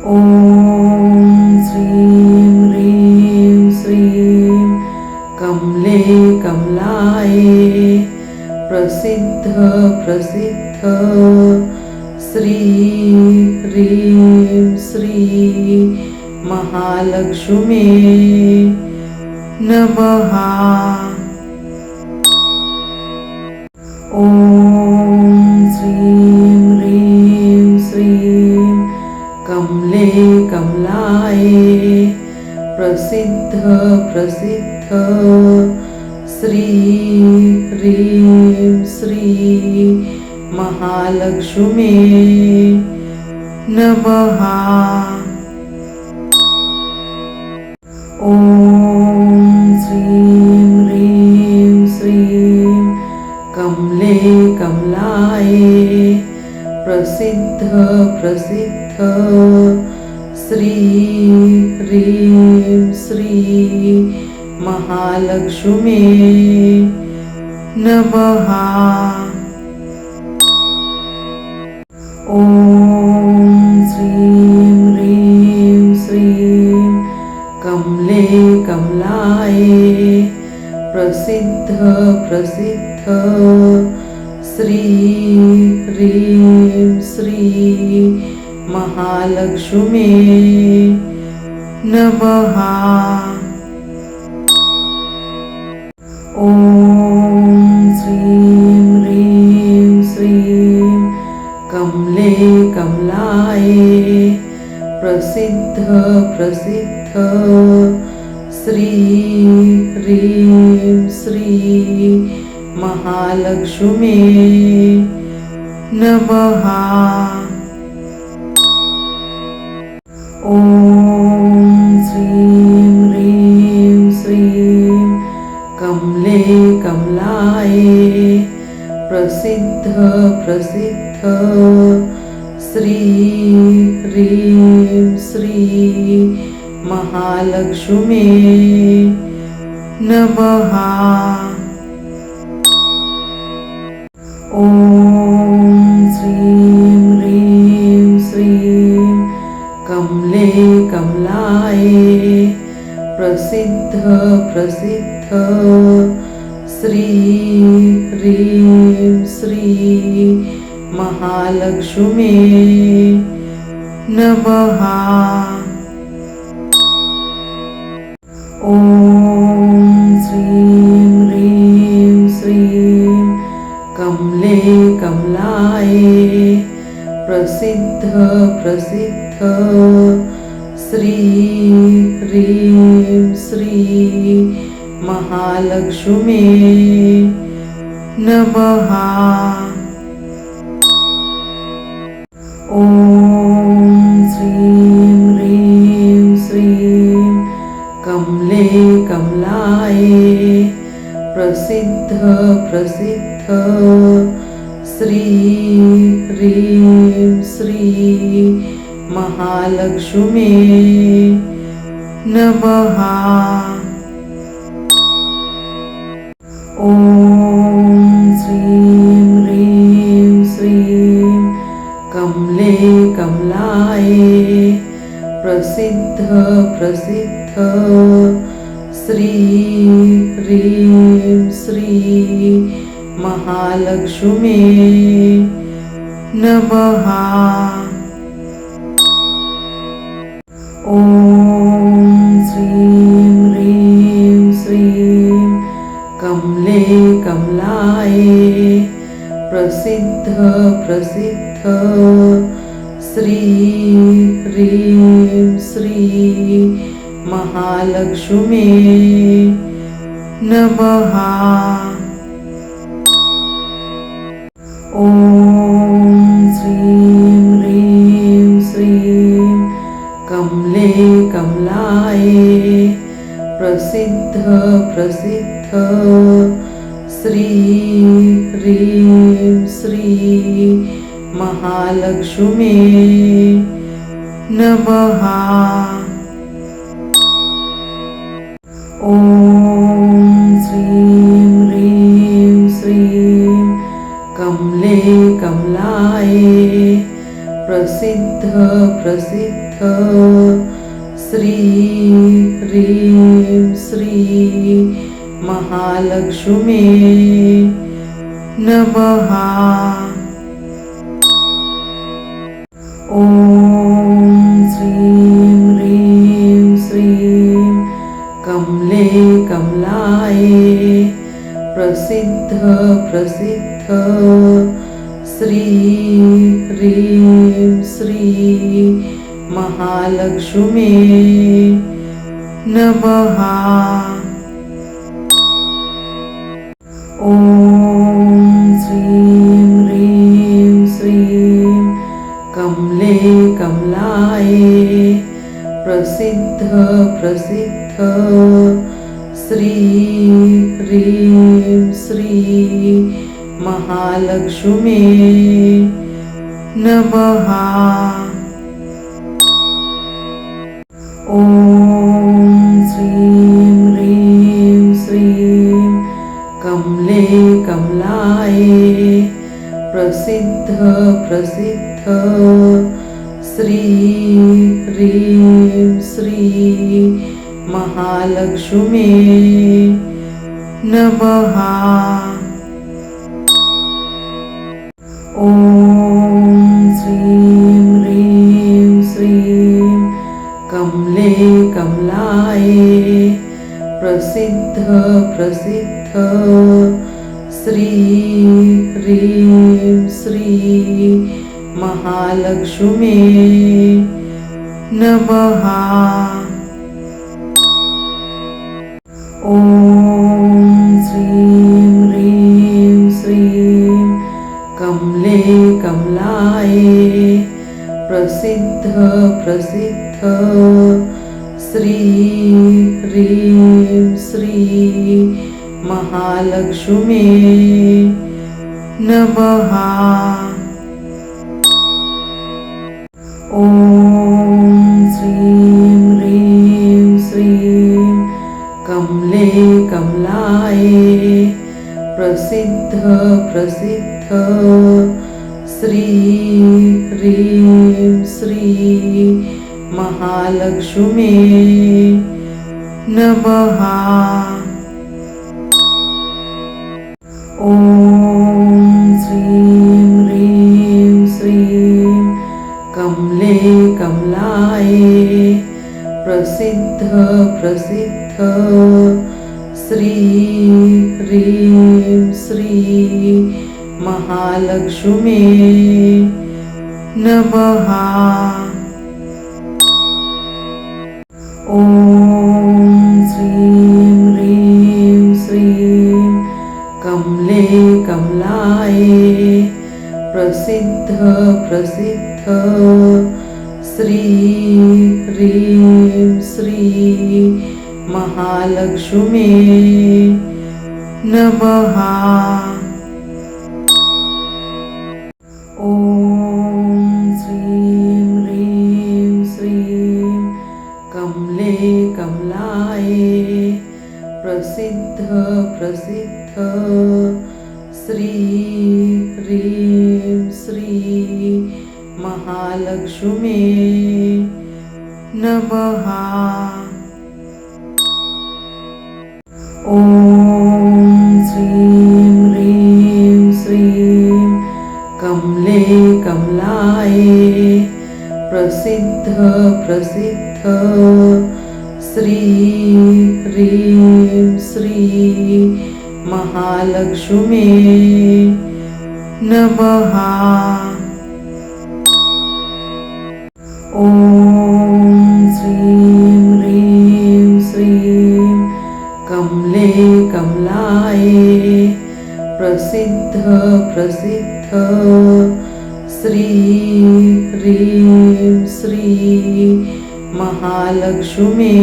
ॐ श्रीं ह्रीं श्रीं कमले कमलाये प्रसिद्ध प्रसिद्ध श्री ह्रीं श्री महालक्ष्मी नमः। ॐ श्रीं ह्रीं श्रीं कमले कमलाये प्रसिद्ध प्रसिद्ध श्री ह्रीं श्री महालक्ष्मी नमः। ॐ श्रीं ह्रीं श्रीं कमले कमलाये प्रसिद्ध प्रसिद्ध श्री ह्रीं श्री महालक्ष्मी नमः। ॐ श्रीं ह्रीं श्रीं कमले कमलाये प्रसिद्ध प्रसिद्ध श्री ह्रीं श्री महालक्ष्मी नमः। ॐ श्रीं ह्रीं श्रीं कमले कमलाये प्रसिद्ध प्रसिद्ध श्री ह्रीं श्री महालक्ष्मी नमः। ॐ श्रीं ह्रीं श्रीं कमले कमलाये प्रसिद्ध प्रसिद्ध श्री ह्रीं श्री महालक्ष्मी नमः। ॐ श्रीं ह्रीं श्रीं कमले कमलाये प्रसिद्ध प्रसिद्ध श्री ह्रीं श्री महालक्ष्मी नमः। ॐ श्रीं ह्रीं श्रीं कमले कमलाये प्रसिद्ध प्रसिद्ध श्री ह्रीं श्री महालक्ष्मी नमः। ॐ श्रीं ह्रीं श्रीं कमले कमलाये प्रसिद्ध प्रसिद्ध श्री ह्रीं श्री महालक्ष्मी नमः। ॐ श्रीं ह्रीं श्रीं कमले कमलाये प्रसिद्ध प्रसिद्ध श्री ह्रीं श्री महालक्ष्मी नमः। ॐ श्रीं ह्रीं श्रीं कमले कमलाये प्रसिद्ध प्रसिद्ध श्री ह्रीं श्री महालक्ष्मी नमः। ॐ श्रीं ह्रीं श्रीं कमले कमलाये प्रसिद्ध प्रसिद्ध श्री ह्रीं श्री महालक्ष्मी नमः। ॐ श्रीं ह्रीं श्रीं कमले कमलाये प्रसिद्ध प्रसिद्ध प्रसिद्ध श्री ह्रीं श्री महालक्ष्मी नमः। ॐ श्रीं ह्रीं श्रीं कमले कमलाये प्रसिद्ध प्रसिद्ध श्री ह्रीं श्री महालक्ष्मी नमः। ॐ श्रीं ह्रीं श्रीं कमले कमलाये प्रसिद्ध प्रसिद्ध श्री ह्रीं श्री महालक्ष्मी नमः। ॐ श्रीं ह्रीं श्रीं कमले कमलाये प्रसिद्ध प्रसिद्ध श्री ह्रीं श्री महालक्ष्मी नमः। ॐ श्रीं ह्रीं श्रीं कमले कमलाये प्रसिद्ध प्रसिद्ध श्री ह्रीं श्री महालक्ष्मी नमः। ॐ श्रीं ह्रीं श्रीं कमले कमलाये प्रसिद्ध प्रसिद्ध श्री ह्रीं श्री महालक्ष्मी नमः। ॐ श्रीं ह्रीं श्रीं कमले कमलाये प्रसिद्ध प्रसिद्ध श्री ह्रीं श्री महालक्ष्मी नमः। ॐ श्रीं ह्रीं श्रीं कमले कमलाये प्रसिद्ध प्रसिद्ध श्री ह्रीं श्री महालक्ष्मी नमः। ॐ श्रीं ह्रीं श्रीं कमले कमलाये प्रसिद्ध प्रसिद्ध श्री ह्रीं श्री महालक्ष्मी नमः। ॐ श्रीं ह्रीं श्रीं कमले कमलाये प्रसिद्ध प्रसिद्ध श्री ह्रीं श्री महालक्ष्मी नमः। ॐ श्रीं ह्रीं श्रीं कमले कमलाये प्रसिद्ध प्रसिद्ध श्री ह्रीं श्री महालक्ष्मी नमः। ॐ श्रीं ह्रीं श्रीं कमले कमलाये प्रसिद्ध प्रसिद्ध श्री ह्रीं श्री महालक्ष्मी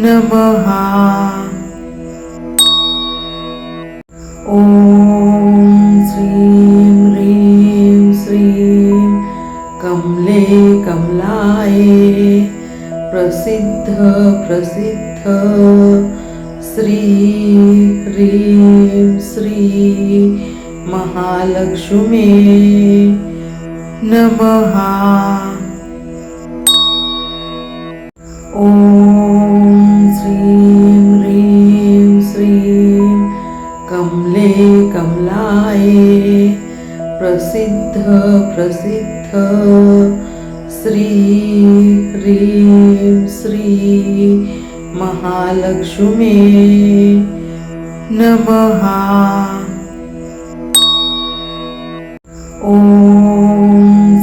नमः। ॐ श्रीं ह्रीं श्रीं कमले कमलाये प्रसिद्ध प्रसिद्ध श्री ह्रीं श्री महालक्ष्मी नमः। ॐ श्रीं ह्रीं श्रीं कमले कमलाये प्रसिद्ध प्रसिद्ध श्री ह्रीं श्री महालक्ष्मी नमः। ॐ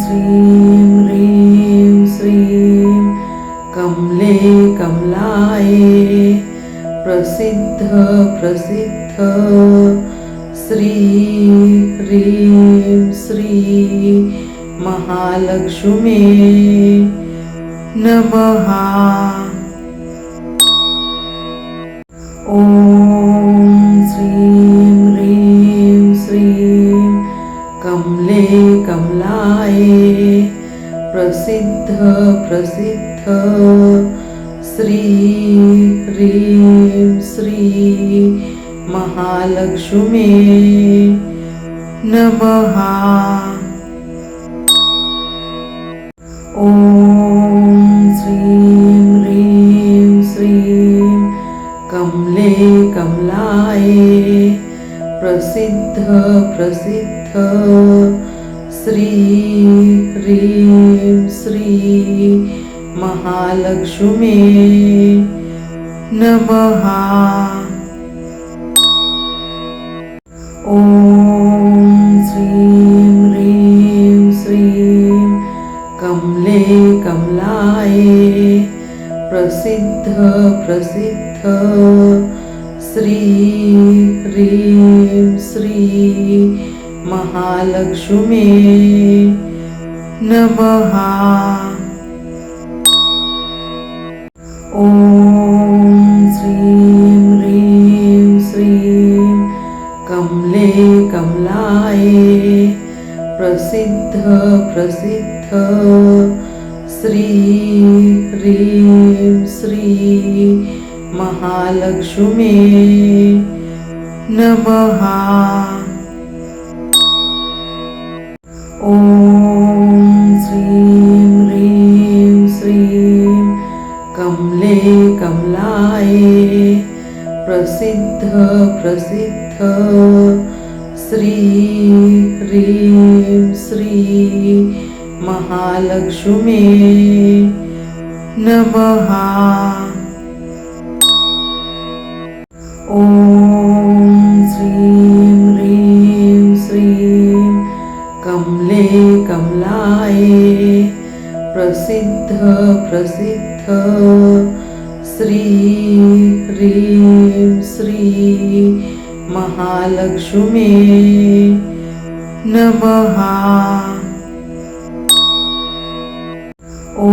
श्रीं ह्रीं श्रीं कमले कमलाये प्रसिद्ध प्रसिद्ध श्री ह्रीं श्री महालक्ष्मी नमः। ॐ श्रीं ह्रीं श्रीं कमले कमलाये प्रसिद्ध प्रसिद्ध श्री ह्रीं श्री महालक्ष्मी नमः। ॐ श्रीं ह्रीं श्रीं कमले कमलाये प्रसिद्ध प्रसिद्ध श्री ह्रीं श्री महालक्ष्मी नमः। ॐ श्रीं ह्रीं श्रीं कमले कमलाये प्रसिद्ध प्रसिद्ध श्री ह्रीं श्री महालक्ष्मी नमः। ॐ श्रीं ह्रीं श्रीं कमले कमलाये प्रसिद्ध प्रसिद्ध श्री ह्रीं श्री महालक्ष्मी नमः। ॐ श्रीं ह्रीं श्रीं कमले कमलाये प्रसिद्ध प्रसिद्ध श्री ह्रीं श्री महालक्ष्मी नमः। ॐ श्रीं ह्रीं श्रीं कमले कमलाये प्रसिद्ध प्रसिद्ध श्री ह्रीं श्री महालक्ष्मी नमः। ॐ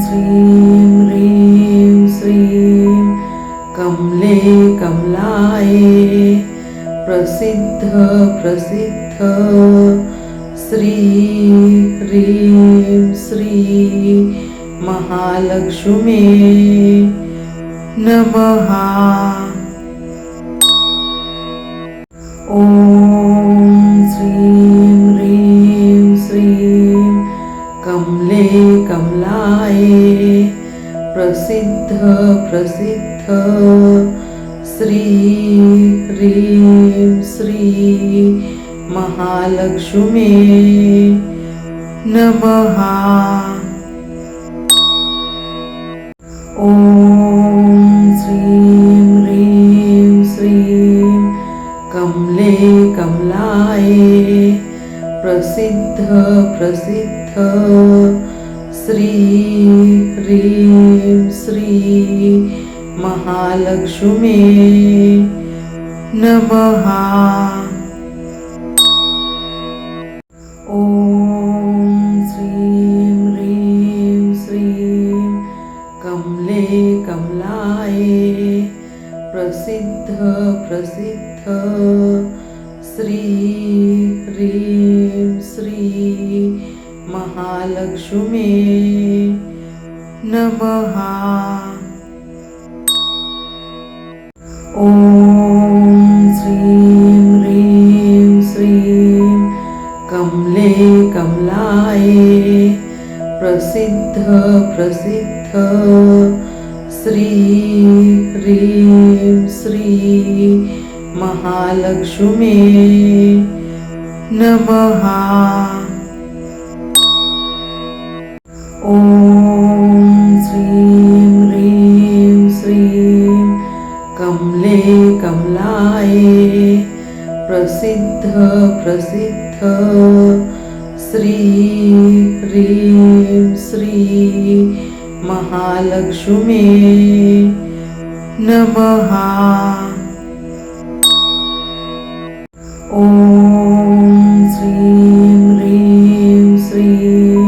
श्रीं ह्रीं श्रीं कमले कमलाये प्रसिद्ध प्रसिद्ध श्री ह्रीं श्री महालक्ष्मी नमः। ॐ श्रीं ह्रीं श्रीं कमले कमलाये प्रसिद्ध प्रसिद्ध श्री ह्रीं श्री महालक्ष्मी नमः। ॐ श्रीं ह्रीं श्रीं कमले कमलाये प्रसिद्ध प्रसिद्ध श्री ह्रीं श्री महालक्ष्मी नमः। ॐ श्रीं ह्रीं श्रीं कमले कमलाये प्रसिद्ध प्रसिद्ध श्री ह्रीं श्री महालक्ष्मी नमः। ॐ श्रीं ह्रीं श्रीं कमले प्रसिद्ध प्रसिद्ध श्री ह्रीं श्री महालक्ष्मी नमः। ॐ श्रीं ह्रीं श्रीं कमले कमलाये प्रसिद्ध प्रसिद्ध श्री ह्रीं श्री महालक्ष्मी नमः। ॐ श्रीं ह्रीं श्रीं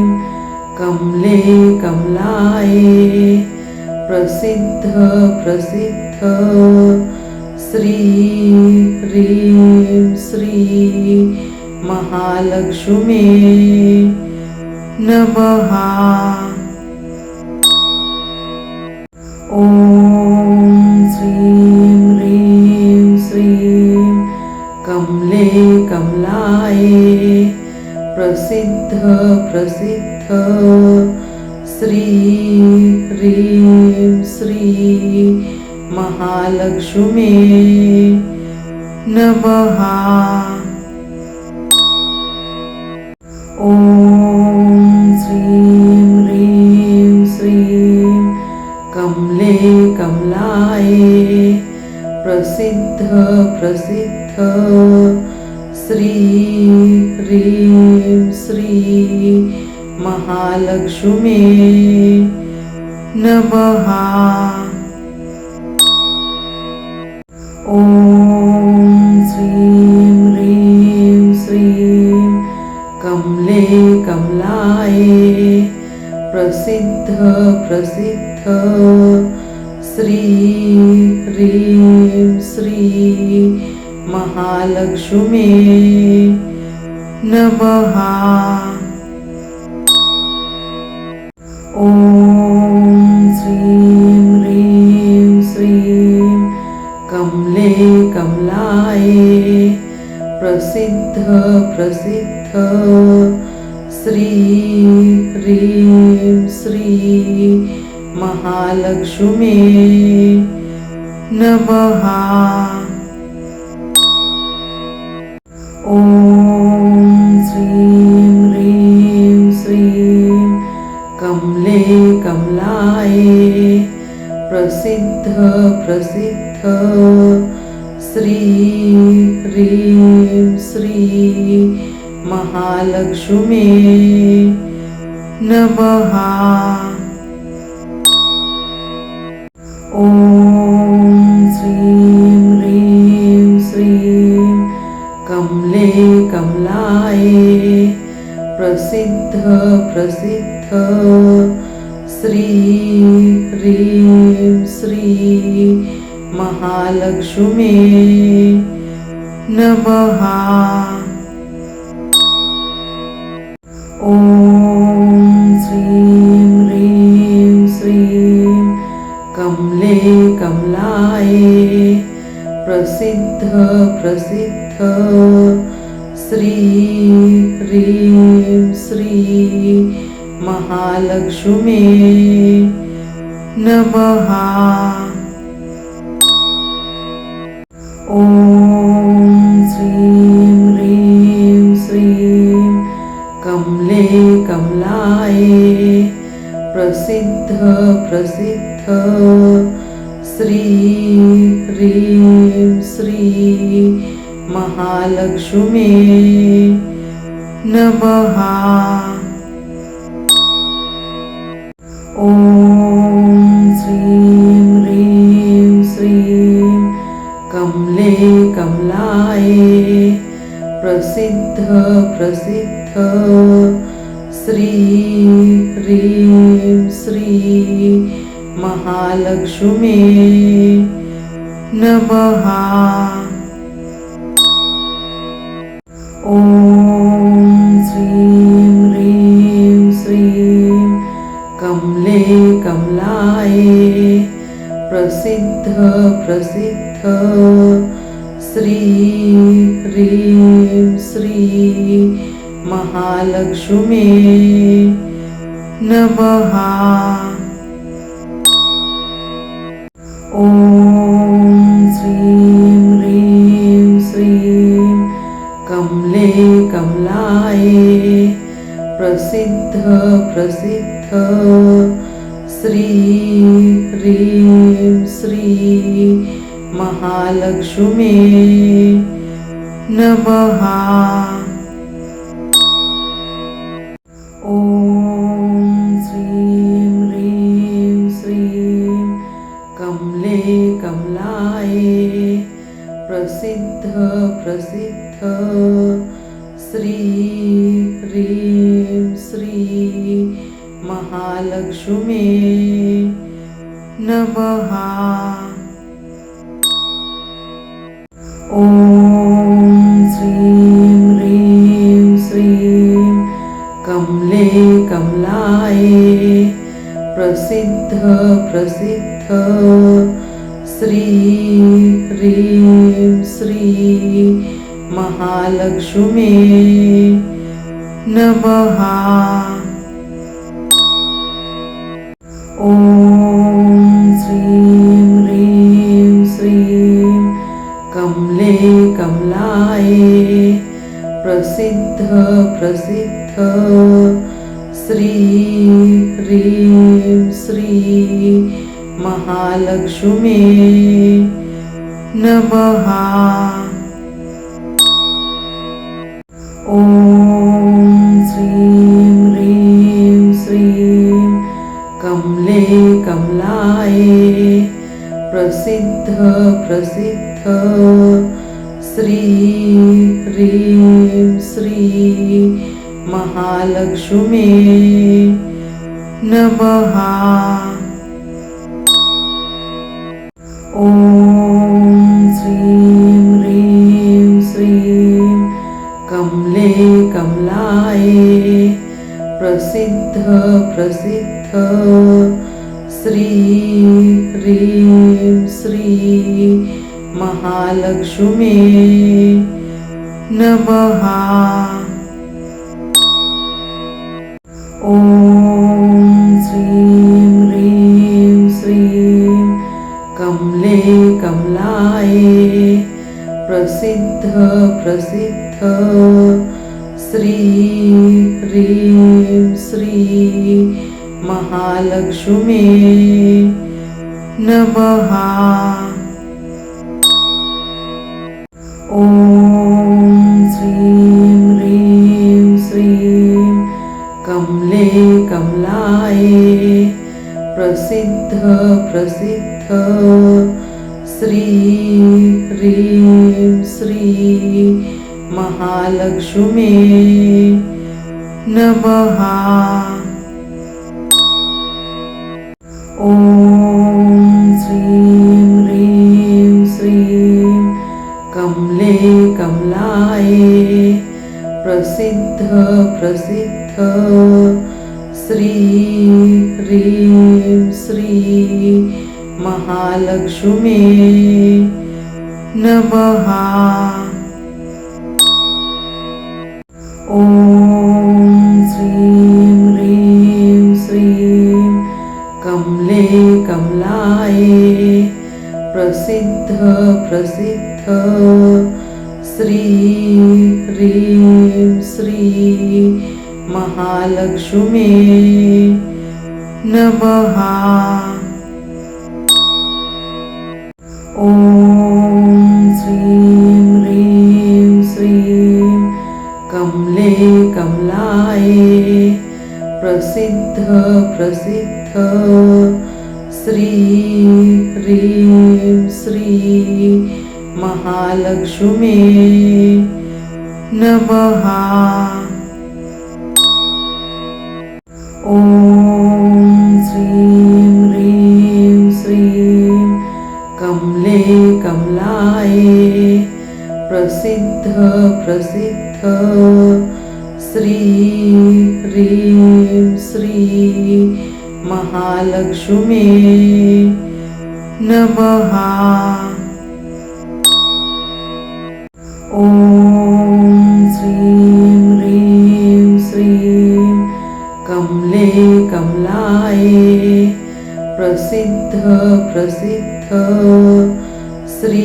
कमले कमलाये प्रसिद्ध प्रसिद्ध श्री ह्रीं श्री महालक्ष्मी नमः। ॐ श्रीं ह्रीं श्रीं कमले कमलाये प्रसिद्ध प्रसिद्ध श्री ह्रीं श्री महालक्ष्मी नमः। ॐ श्रीं ह्रीं श्रीं कमले कमलाये प्रसिद्ध प्रसिद्ध श्री ह्रीं श्री महालक्ष्मी नमः। ॐ श्रीं ह्रीं श्रीं कमले कमलाये प्रसिद्ध प्रसिद्ध श्री ह्रीं श्री महालक्ष्मी नमः। ॐ श्रीं ह्रीं श्रीं कमले कमलाये प्रसिद्ध प्रसिद्ध श्री ह्रीं श्री महालक्ष्मी नमः। ॐ श्रीं ह्रीं श्रीं कमले कमलाये प्रसिद्ध प्रसिद्ध श्री ह्रीं श्री महालक्ष्मी नमः। ॐ श्रीं ह्रीं श्रीं कमले कमलाये प्रसिद्ध प्रसिद्ध श्री ह्रीं श्री महालक्ष्मी नमः। ॐ श्रीं ह्रीं श्रीं कमले कमलाये प्रसिद्ध प्रसिद्ध श्री ह्रीं श्री महालक्ष्मी नमः। ॐ श्रीं ह्रीं श्रीं कमले कमलाये प्रसिद्ध प्रसिद्ध श्री ह्रीं श्री महालक्ष्मी नमः। ॐ श्रीं ह्रीं श्रीं कमले कमलाये प्रसिद्ध प्रसिद्ध श्री ह्रीं श्री महालक्ष्मी नमः। ॐ श्रीं ह्रीं श्रीं कमले कमलाये प्रसिद्ध प्रसिद्ध श्री ह्रीं श्री महालक्ष्मी नमः। ॐ श्रीं ह्रीं श्रीं कमले कमलाये प्रसिद्ध प्रसिद्ध श्री ह्रीं श्री महालक्ष्मी नमः। ॐ श्रीं ह्रीं श्रीं कमले कमलाये प्रसिद्ध प्रसिद्ध श्री ह्रीं श्री महालक्ष्मी नमः। ॐ श्रीं ह्रीं श्रीं कमले कमलाये प्रसिद्ध प्रसिद्ध श्री ह्रीं श्री महालक्ष्मी नमः। ॐ श्रीं ह्रीं श्रीं कमले कमलाये प्रसिद्ध प्रसिद्ध श्री ह्रीं श्री महालक्ष्मी नमः। ॐ श्रीं ह्रीं श्रीं कमले कमलाये प्रसिद्ध प्रसिद्ध श्री ह्रीं श्री महालक्ष्मी नमः। ॐ श्रीं ह्रीं श्रीं कमले कमलाये प्रसिद्ध प्रसिद्ध श्री ह्रीं श्री महालक्ष्मी नमः। ॐ श्रीं ह्रीं श्रीं कमले कमलाये प्रसिद्ध प्रसिद्ध श्री ह्रीं श्री महालक्ष्मी नमः। ॐ श्रीं ह्रीं श्रीं कमले कमलाये प्रसिद्ध प्रसिद्ध श्री ह्रीं श्री महालक्ष्मी नमः। ॐ श्रीं ह्रीं श्रीं कमले कमलाये प्रसिद्ध प्रसिद्ध श्री ह्रीं श्री महालक्ष्मी नमः। ॐ श्रीं ह्रीं श्रीं कमले कमलाये प्रसिद्ध प्रसिद्ध श्री ह्रीं श्री महालक्ष्मी नमः। ॐ श्रीं ह्रीं श्रीं कमले कमलाये प्रसिद्ध प्रसिद्ध श्री ह्रीं श्री महालक्ष्मी नमः। ॐ श्रीं ह्रीं श्रीं कमले कमलाये प्रसिद्ध प्रसिद्ध श्री ह्रीं श्री महालक्ष्मी नमः। ॐ श्रीं ह्रीं श्रीं कमले कमलाये प्रसिद्ध प्रसिद्ध श्री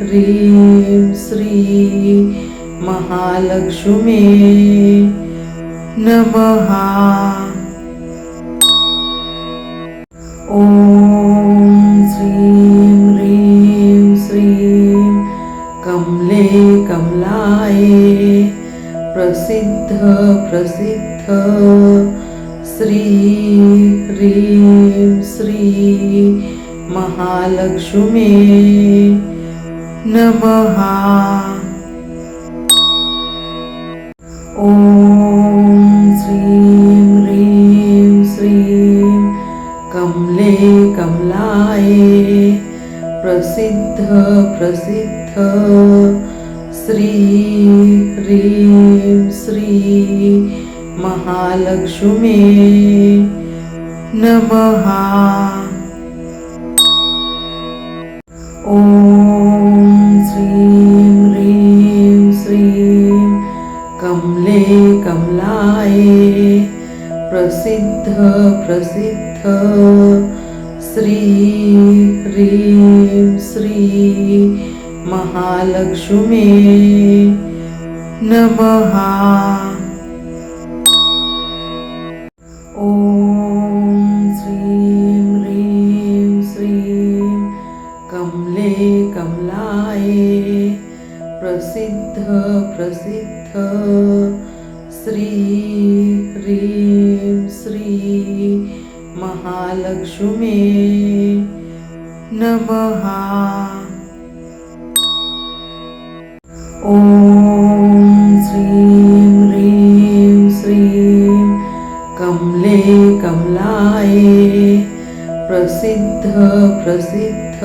ह्रीं श्री महालक्ष्मी नमः। ॐ श्रीं ह्रीं श्रीं कमले कमलाये प्रसिद्ध प्रसिद्ध श्री ह्रीं श्री महालक्ष्मी नमः। ॐ श्रीं ह्रीं श्रीं कमले कमलाये प्रसिद्ध प्रसिद्ध श्री ह्रीं श्री महालक्ष्मी नमः। ॐ श्रीं ह्रीं श्रीं कमले कमलाये प्रसिद्ध प्रसिद्ध श्री ह्रीं श्री महालक्ष्मी नमः। ॐ श्रीं ह्रीं श्रीं कमले कमलाये प्रसिद्ध प्रसिद्ध श्री ह्रीं श्री महालक्ष्मी नमः। ॐ श्रीं ह्रीं श्रीं कमले कमलाये प्रसिद्ध प्रसिद्ध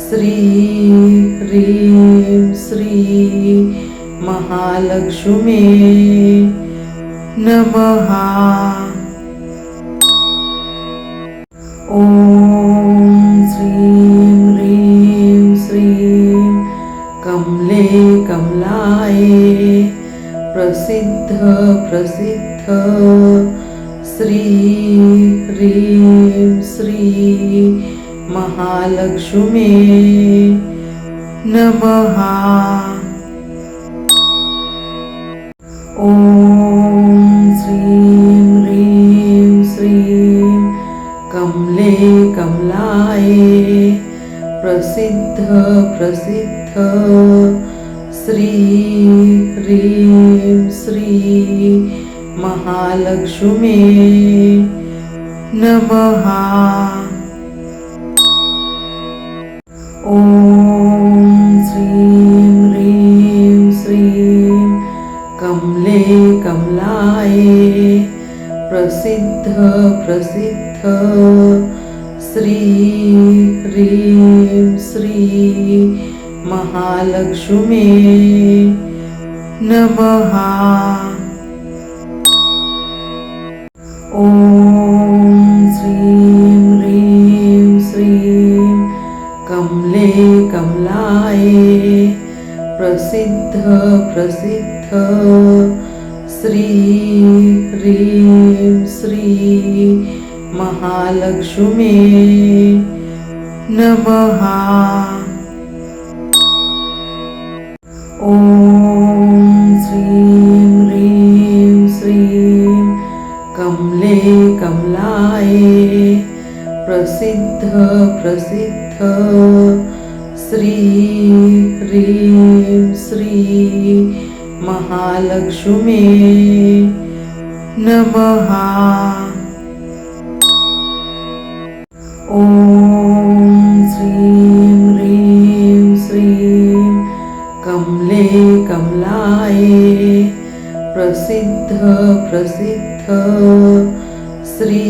श्री ह्रीं श्री महालक्ष्मी नमः। ॐ श्रीं ह्रीं श्रीं कमले कमलाये प्रसिद्ध प्रसिद्ध श्री ह्रीं श्री महालक्ष्मी नमः। ॐ श्रीं ह्रीं श्रीं कमले कमलाये प्रसिद्ध प्रसिद्ध श्री ह्रीं श्री महालक्ष्मी नमः। ॐ श्रीं ह्रीं श्रीं कमले कमलाये प्रसिद्ध प्रसिद्ध श्री ह्रीं श्री महालक्ष्मी नमः। ॐ श्रीं ह्रीं श्रीं कमले कमलाये प्रसिद्ध प्रसिद्ध श्री ह्रीं श्री महालक्ष्मी नमः। ॐ श्रीं ह्रीं श्रीं कमले कमलाये प्रसिद्ध प्रसिद्ध श्री ह्रीं श्री महालक्ष्मी नमः। ॐ श्रीं ह्रीं श्रीं कमले कमलाये प्रसिद्ध प्रसिद्ध श्री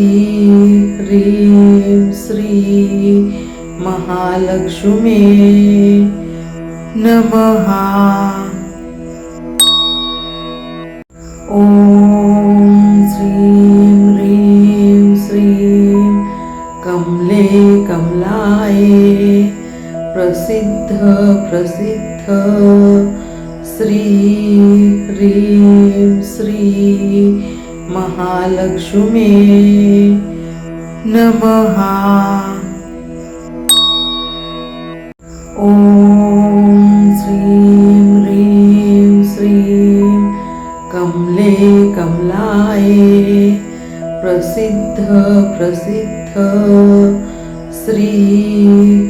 ह्रीं श्री महालक्ष्मी नमः। ॐ श्रीं ह्रीं श्रीं कमले कमलाये प्रसिद्ध प्रसिद्ध श्री ह्रीं श्री महालक्ष्मी नमः। ॐ श्रीं ह्रीं श्रीं कमले कमलाये प्रसिद्ध प्रसिद्ध श्री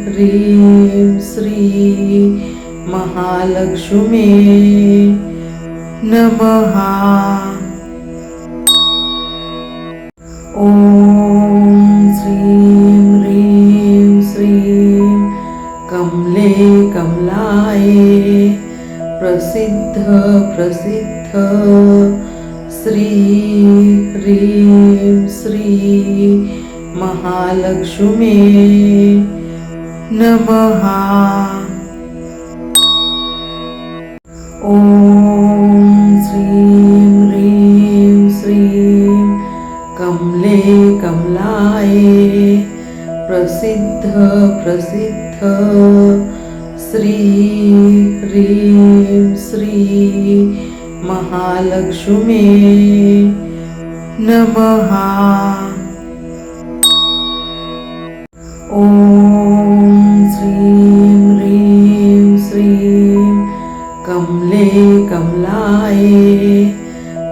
ह्रीं श्री महालक्ष्मी नमः। ॐ श्रीं ह्रीं श्रीं कमले कमलाये प्रसिद्ध प्रसिद्ध श्री ह्रीं श्री महालक्ष्मी नमः। ॐ श्रीं ह्रीं श्रीं कमले कमलाये प्रसिद्ध प्रसिद्ध श्री ह्रीं श्री महालक्ष्मी नमः। ॐ श्रीं ह्रीं श्रीं कमले कमलाये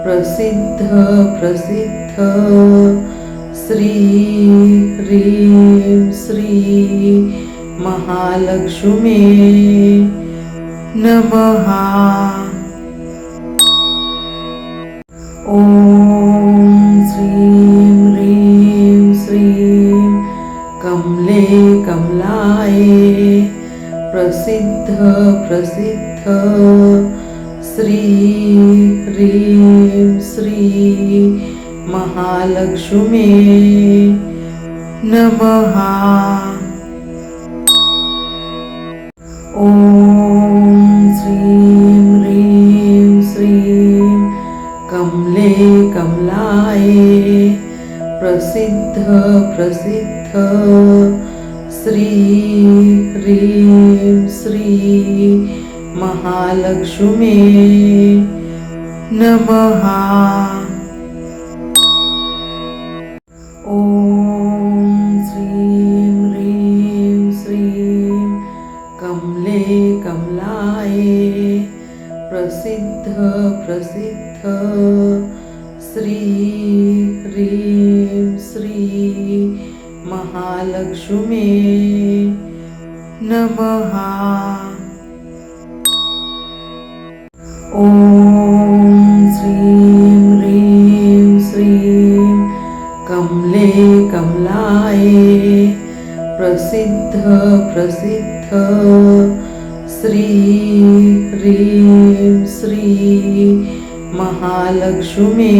प्रसिद्ध प्रसिद्ध श्री ह्रीं श्री महालक्ष्मी नमः। ॐ श्रीं ह्रीं श्रीं कमले कमलाये प्रसिद्ध प्रसिद्ध श्री ह्रीं श्री महालक्ष्मी नमः। ॐ श्रीं ह्रीं श्रीं कमले कमलाये प्रसिद्ध प्रसिद्ध श्री ह्रीं श्री महालक्ष्मी नमः। ॐ श्रीं ह्रीं श्रीं कमले कमलाये प्रसिद्ध प्रसिद्ध श्री ह्रीं श्री महालक्ष्मी नमः। ॐ श्रीं ह्रीं श्रीं कमले कमलाये प्रसिद्ध प्रसिद्ध श्री ह्रीं श्री महालक्ष्मी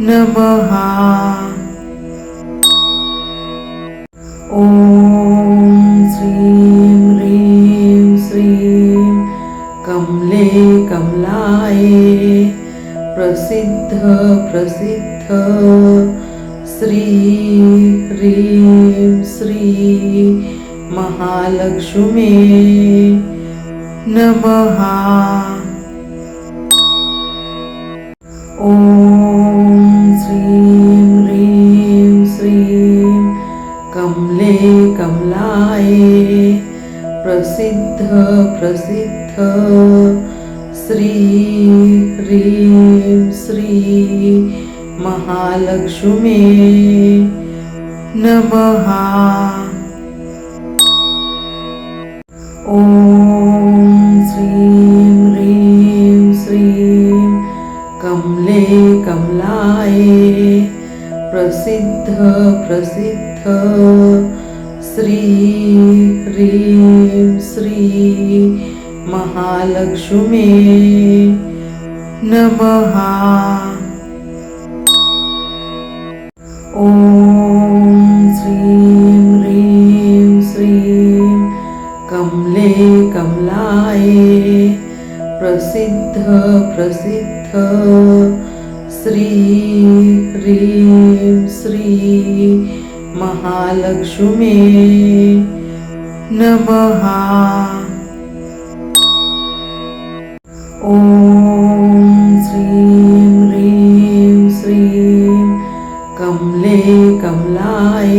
नमः। ॐ श्रीं ह्रीं श्रीं कमले कमलाये प्रसिद्ध प्रसिद्ध श्री ह्रीं श्री महालक्ष्मी नमः। ॐ श्रीं ह्रीं श्रीं कमले कमलाये प्रसिद्ध प्रसिद्ध श्री ह्रीं श्री महालक्ष्मी नमः। ॐ श्रीं ह्रीं श्रीं कमले कमलाये प्रसिद्ध प्रसिद्ध श्री ह्रीं श्री महालक्ष्मी नमः। ॐ श्रीं ह्रीं श्रीं कमले कमलाये प्रसिद्ध प्रसिद्ध श्री ह्रीं श्री महालक्ष्मी नमः। ॐ श्रीं ह्रीं कमलाय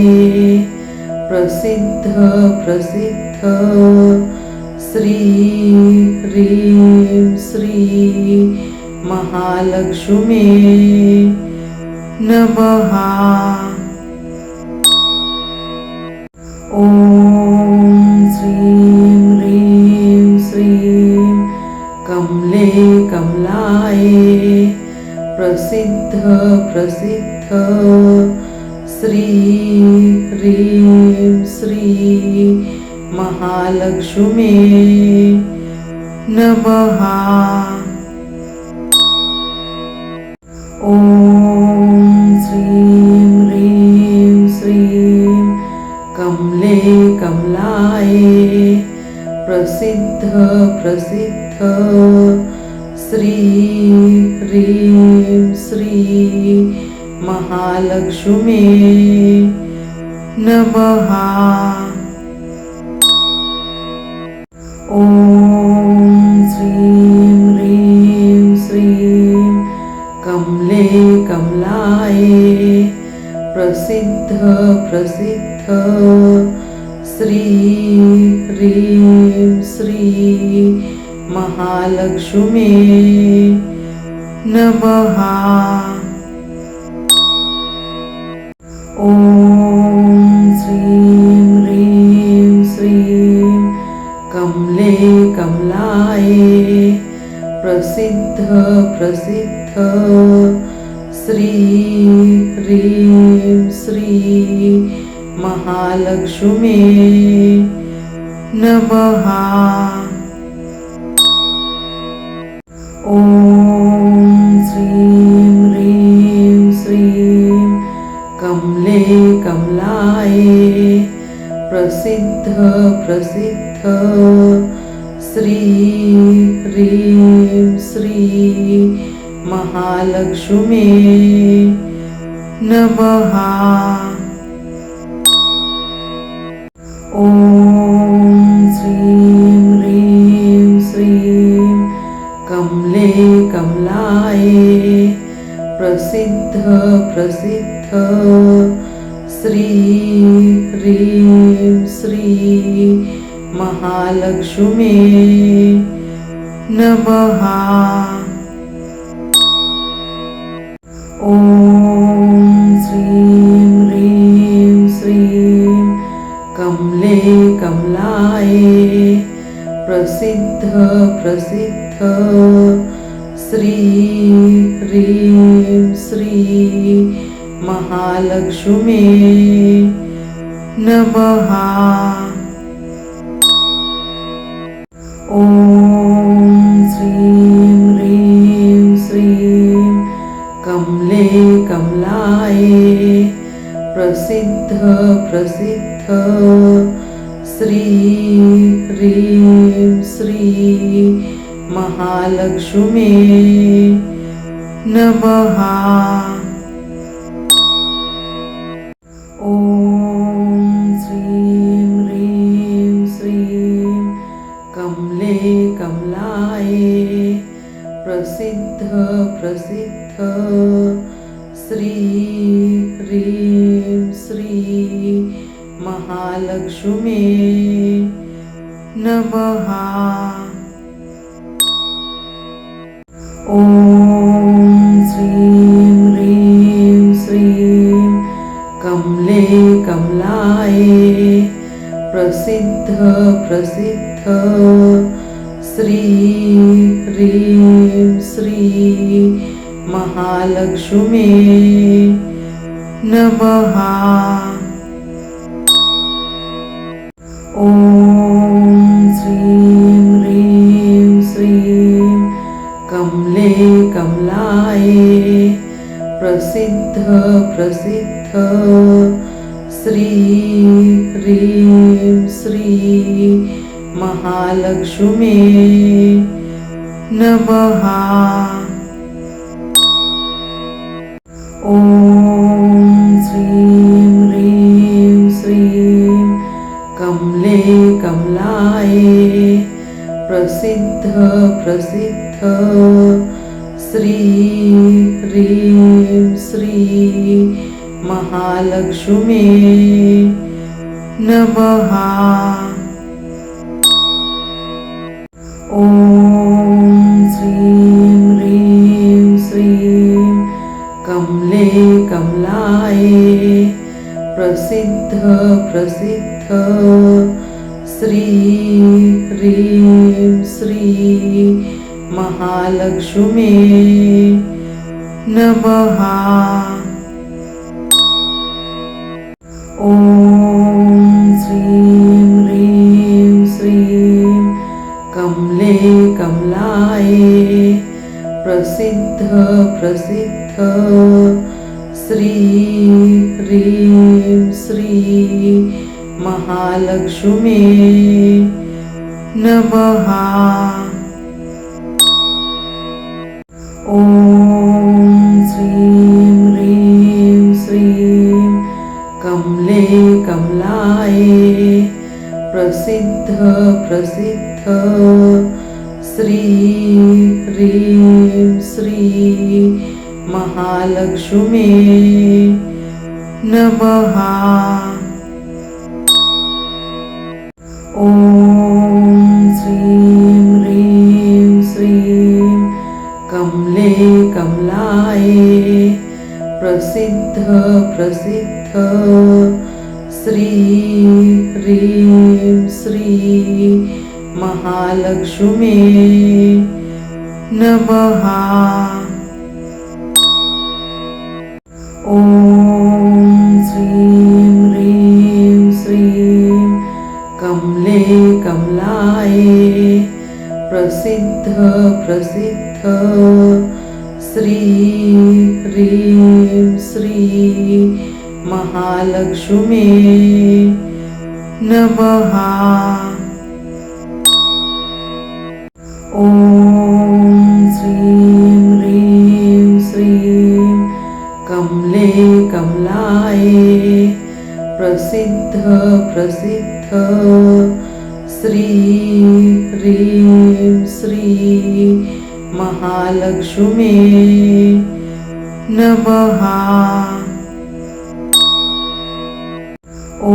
प्रसिद्ध प्रसिद्ध श्री ह्रीं श्री महालक्ष्मी नमः। ॐ श्रीं ह्रीं श्रीं कमले कमलाय प्रसिद्ध प्रसिद्ध श्री ह्रीं श्री महालक्ष्मी नमः। ॐ श्रीं ह्रीं श्रीं कमले कमलाय प्रसिद्ध प्रसिद्ध श्री ह्रीं श्री महालक्ष्मी नमः। ॐ श्रीं ह्रीं श्रीं कमले कमलाय प्रसिद्ध प्रसिद्ध श्री ह्रीं श्री महालक्ष्मी नमः। ॐ श्रीं ह्रीं श्रीं कमले कमलाय प्रसिद्ध प्रसिद्ध श्री ह्रीं श्री महालक्ष्मी नमः। ॐ श्रीं ह्रीं श्रीं कमले कमलाय प्रसिद्ध प्रसिद्ध श्री ह्रीं श्री महालक्ष्मी नमः। ॐ श्रीं ह्रीं श्रीं कमले कमलाय प्रसिद्ध प्रसिद्ध श्री ह्रीं श्री महालक्ष्मी नमः। ॐ श्रीं ह्रीं श्रीं कमले कमलाय प्रसिद्ध प्रसिद्ध श्री ह्रीं श्री महालक्ष्मी नमः। ॐ श्रीं ह्रीं श्रीं कमले कमलाय प्रसिद्ध प्रसिद्ध श्री ह्रीं श्री महालक्ष्मी नमः। ॐ श्रीं ह्रीं श्रीं कमले कमलाय प्रसिद्ध प्रसिद्ध श्री ह्रीं श्री महालक्ष्मी नमः। ॐ श्रीं ह्रीं श्रीं कमले कमलाय प्रसिद्ध प्रसिद्ध श्री ह्रीं श्री महालक्ष्मी नमः। ॐ श्रीं ह्रीं श्रीं कमले कमलाय प्रसिद्ध प्रसिद्ध श्री ह्रीं श्री महालक्ष्मी नमः। ॐ श्रीं ह्रीं श्रीं कमले कमलाय प्रसिद्ध प्रसिद्ध श्री ह्रीं श्री महालक्ष्मी नमः। ॐ श्रीं ह्रीं श्रीं कमले कमलाये प्रसिद्ध प्रसिद्ध श्री ह्रीं श्री महालक्ष्मी नमः। ॐ श्रीं ह्रीं श्रीं कमले कमलाये प्रसिद्ध प्रसिद्ध श्री ह्रीं श्री महालक्ष्मी नमः। ॐ श्रीं ह्रीं श्रीं कमले कमलाये प्रसिद्ध प्रसिद्ध श्री ह्रीं श्री महालक्ष्मी नमः। ॐ श्रीं ह्रीं श्रीं कमले कमलाये प्रसिद्ध प्रसिद्ध श्री ह्रीं श्री महालक्ष्मी नमः। ॐ श्रीं ह्रीं श्रीं कमले कमलाये प्रसिद्ध प्रसिद्ध श्री ह्रीं श्री महालक्ष्मी नमः। ॐ श्रीं ह्रीं श्रीं कमले कमलाये प्रसिद्ध प्रसिद्ध श्री ह्रीं श्री महालक्ष्मी नमः। ॐ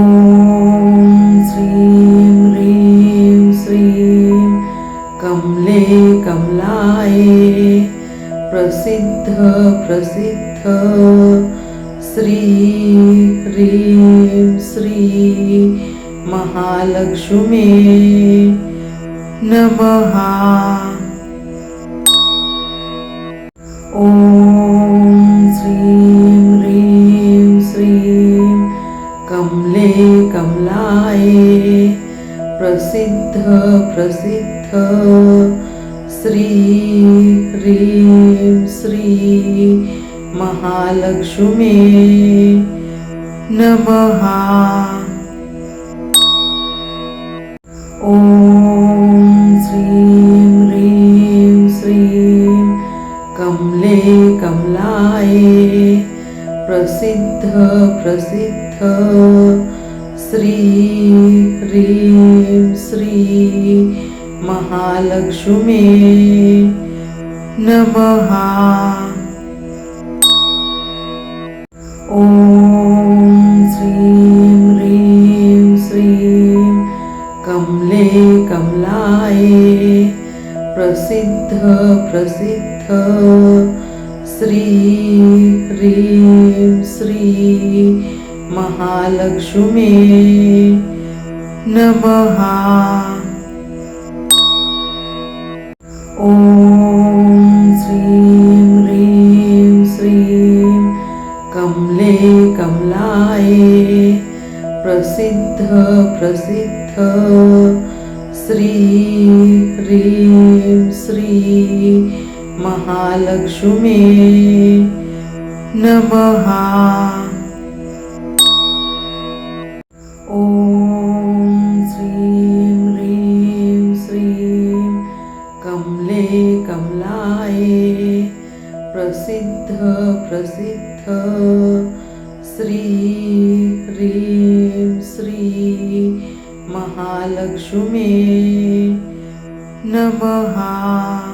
श्रीं ह्रीं श्रीं कमले कमलाये प्रसिद्ध प्रसिद्ध श्री ह्रीं श्री महालक्ष्मी नमः। ॐ श्रीं ह्रीं श्रीं कमले कमलाये प्रसिद्ध प्रसिद्ध श्री ह्रीं श्री महालक्ष्मी नमः। ॐ श्रीं ह्रीं श्रीं कमले कमलाये प्रसिद्ध प्रसिद्ध श्री ह्रीं श्री महालक्ष्मी नमः। ॐ श्रीं ह्रीं श्रीं कमले कमलाये प्रसिद्ध प्रसिद्ध श्री ह्रीं श्री महालक्ष्मी नमः। ॐ श्रीं ह्रीं श्रीं कमले कमलाये प्रसिद्ध प्रसिद्ध श्री ह्रीं श्री महालक्ष्मी नमः। ॐ श्रीं ह्रीं श्रीं कमले कमलाये प्रसिद्ध प्रसिद्ध श्री ह्रीं श्री महालक्ष्मी नमः।